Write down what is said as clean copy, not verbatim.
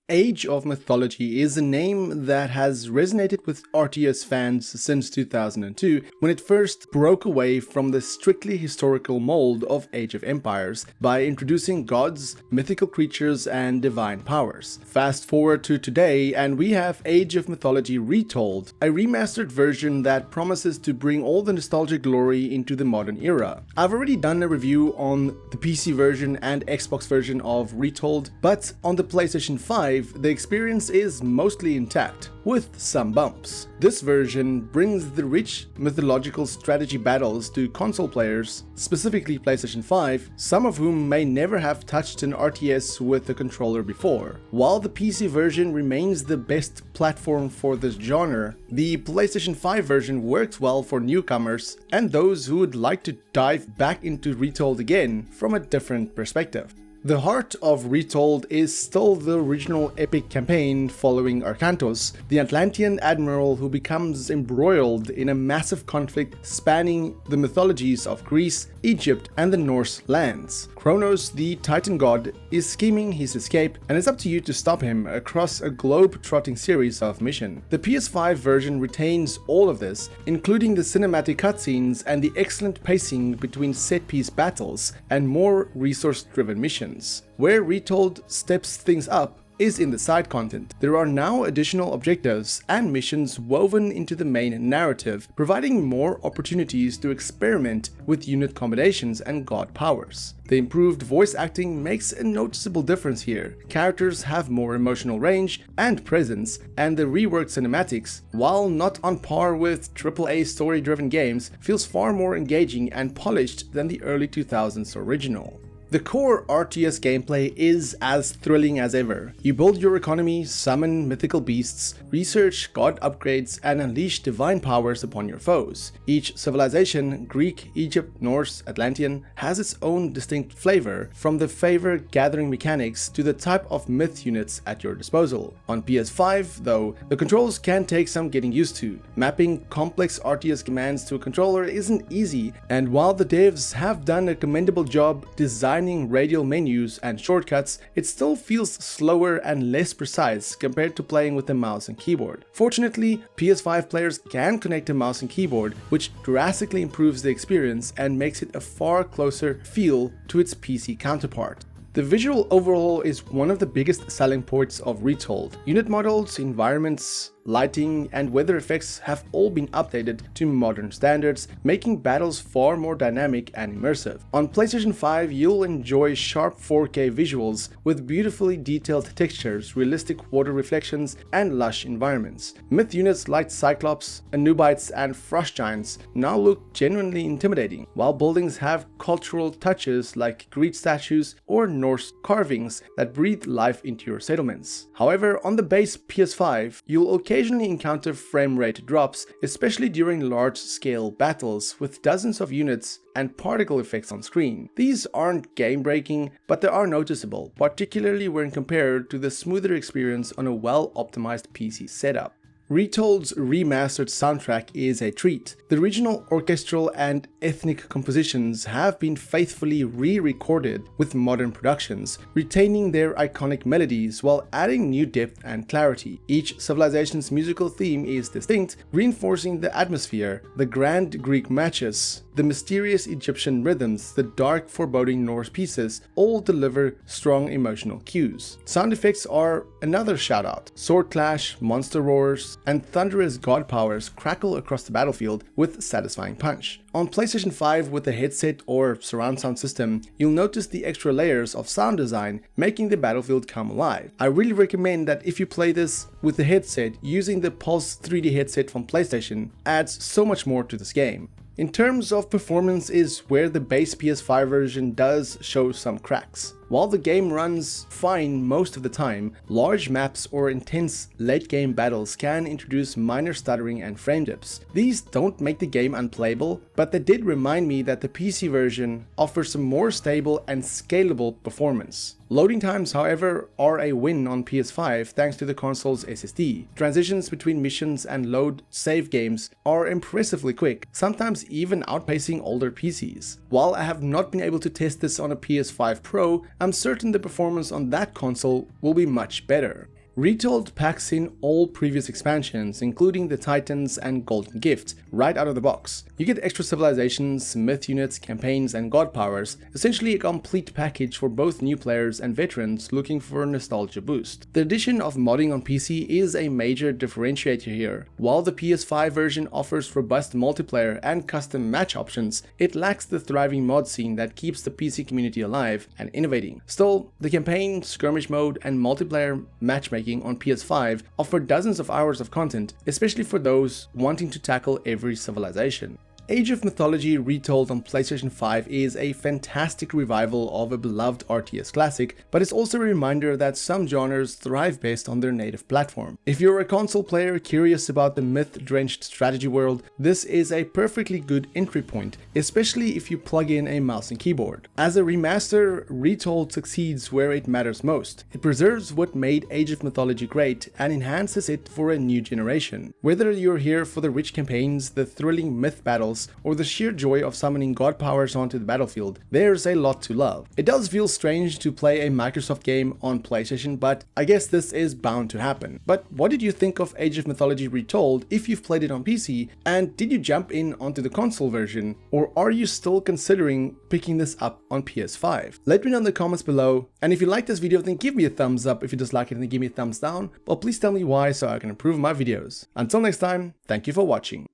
Age of Mythology is a name that has resonated with RTS fans since 2002, when it first broke away from the strictly historical mold of Age of Empires by introducing gods, mythical creatures, and divine powers. Fast forward to today and we have Age of Mythology Retold, a remastered version that promises to bring all the nostalgic glory into the modern era. I've already done a review on the PC version and Xbox version of Retold, but on the PlayStation 5 the experience is mostly intact, with some bumps. This version brings the rich mythological strategy battles to console players, specifically PlayStation 5, some of whom may never have touched an RTS with a controller before. While the PC version remains the best platform for this genre, the PlayStation 5 version works well for newcomers and those who would like to dive back into Retold again from a different perspective. The heart of Retold is still the original epic campaign following Arkantos, the Atlantean admiral who becomes embroiled in a massive conflict spanning the mythologies of Greece, Egypt, and the Norse lands. Kronos, the Titan god, is scheming his escape, and it's up to you to stop him across a globe-trotting series of missions. The PS5 version retains all of this, including the cinematic cutscenes and the excellent pacing between set-piece battles and more resource-driven missions. Where Retold steps things up is in the side content. There are now additional objectives and missions woven into the main narrative, providing more opportunities to experiment with unit combinations and god powers. The improved voice acting makes a noticeable difference here. Characters have more emotional range and presence, and the reworked cinematics, while not on par with AAA story-driven games, feels far more engaging and polished than the early 2000s original. The core RTS gameplay is as thrilling as ever. You build your economy, summon mythical beasts, research god upgrades, and unleash divine powers upon your foes. Each civilization, Greek, Egypt, Norse, Atlantean, has its own distinct flavor, from the favor gathering mechanics to the type of myth units at your disposal. On PS5, though, the controls can take some getting used to. Mapping complex RTS commands to a controller isn't easy, and while the devs have done a commendable job designing radial menus and shortcuts, it still feels slower and less precise compared to playing with a mouse and keyboard. Fortunately, PS5 players can connect a mouse and keyboard, which drastically improves the experience and makes it a far closer feel to its PC counterpart. The visual overhaul is one of the biggest selling points of Retold. Unit models, environments, lighting, and weather effects have all been updated to modern standards, making battles far more dynamic and immersive. On PlayStation 5, you'll enjoy sharp 4K visuals with beautifully detailed textures, realistic water reflections, and lush environments. Myth units like Cyclops, Anubites, and Frost Giants now look genuinely intimidating, while buildings have cultural touches like Greek statues or Norse carvings that breathe life into your settlements. However, on the base PS5, you'll occasionally encounter frame rate drops, especially during large-scale battles with dozens of units and particle effects on screen. These aren't game-breaking, but they are noticeable, particularly when compared to the smoother experience on a well-optimized PC setup. Retold's remastered soundtrack is a treat. The original orchestral and ethnic compositions have been faithfully re-recorded with modern productions, retaining their iconic melodies while adding new depth and clarity. Each civilization's musical theme is distinct, reinforcing the atmosphere. The grand Greek matches, the mysterious Egyptian rhythms, the dark foreboding Norse pieces all deliver strong emotional cues. Sound effects are another shout out. Sword clash, monster roars, and thunderous god powers crackle across the battlefield with satisfying punch. On PlayStation 5 with a headset or surround sound system, you'll notice the extra layers of sound design making the battlefield come alive. I really recommend that if you play this with a headset, using the Pulse 3D headset from PlayStation adds so much more to this game. In terms of performance is where the base PS5 version does show some cracks. While the game runs fine most of the time, large maps or intense late-game battles can introduce minor stuttering and frame dips. These don't make the game unplayable, but they did remind me that the PC version offers some more stable and scalable performance. Loading times, however, are a win on PS5 thanks to the console's SSD. Transitions between missions and load save games are impressively quick, sometimes even outpacing older PCs. While I have not been able to test this on a PS5 Pro, I'm certain the performance on that console will be much better. Retold packs in all previous expansions, including the Titans and Golden Gift, right out of the box. You get extra civilizations, myth units, campaigns, and god powers, essentially a complete package for both new players and veterans looking for a nostalgia boost. The addition of modding on PC is a major differentiator here. While the PS5 version offers robust multiplayer and custom match options, it lacks the thriving mod scene that keeps the PC community alive and innovating. Still, the campaign, skirmish mode, and multiplayer matchmaking on PS5 offer dozens of hours of content, especially for those wanting to tackle every civilization. Age of Mythology Retold on PlayStation 5 is a fantastic revival of a beloved RTS classic, but it's also a reminder that some genres thrive best on their native platform. If you're a console player curious about the myth-drenched strategy world, this is a perfectly good entry point, especially if you plug in a mouse and keyboard. As a remaster, Retold succeeds where it matters most. It preserves what made Age of Mythology great and enhances it for a new generation. Whether you're here for the rich campaigns, the thrilling myth battles, or the sheer joy of summoning god powers onto the battlefield, there's a lot to love. It does feel strange to play a Microsoft game on PlayStation, but I guess this is bound to happen. But what did you think of Age of Mythology Retold if you've played it on PC, and did you jump in onto the console version, or are you still considering picking this up on PS5? Let me know in the comments below, and if you like this video then give me a thumbs up. If you dislike it then give me a thumbs down, but please tell me why so I can improve my videos. Until next time, thank you for watching.